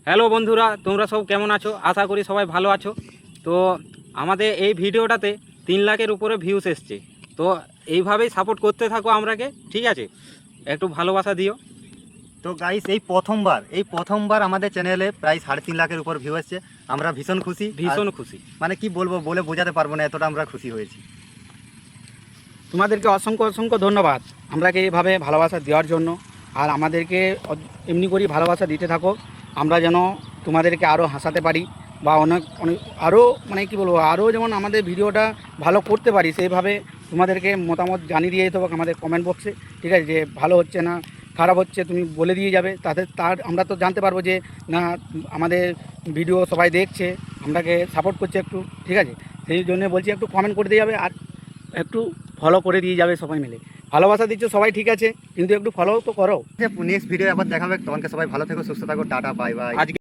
Hello বন্ধুরা, তোমরা সব কেমন আছো? আশা করি সবাই ভালো আছো। তো আমাদের এই ভিডিওটাতে 3 লাখের উপরে ভিউস এসছে। তো এইভাবেই সাপোর্ট করতে থাকো আমরাকে, ঠিক আছে? একটু ভালোবাসা দিও। তো গাইস এই প্রথমবার আমাদের চ্যানেলে প্রায় 3.5 লাখের উপর ভিউ এসছে। আমরা ভীষণ খুশি, ভীষণ খুশি। মানে কি বলবো, বলে বোঝাতে পারবো না, এতটা আমরা খুশি হয়েছি। তোমাদেরকে অসংখ্য অসংখ্য ধন্যবাদ আমরাকে এইভাবে ভালোবাসা দেওয়ার জন্য। আর আমাদেরকে এমনি করেই ভালোবাসা দিতে থাকো, আমরা যেন তোমাদেরকে আরও হাসাতে পারি বা অনেক অনেক আরও মানে কি বলবো, আরও যেমন আমাদের ভিডিওটা ভালো করতে পারি সেইভাবে তোমাদেরকে মতামত জানিয়ে দিয়ে যেতে হবে আমাদের কমেন্ট বক্সে, ঠিক আছে? যে ভালো হচ্ছে না খারাপ হচ্ছে তুমি বলে দিয়ে যাবে, তার আমরা তো জানতে পারবো যে না আমাদের ভিডিও সবাই দেখছে, আমরাকে সাপোর্ট করছে একটু, ঠিক আছে? সেই জন্য বলছি একটু কমেন্ট করে দিয়ে যাবে আর একটু ফলো করে দিয়ে যাবে সবাই মিলে। ভালোবাসা দিচ্ছ সবাই, ঠিক আছে, কিন্তু একটু ফলো তো করো। নেক্সট ভিডিও আবার দেখাবে, তখনকে সবাই ভালো থেকো, সুস্থ থাকো, টাটা, বাই বাই। আজকে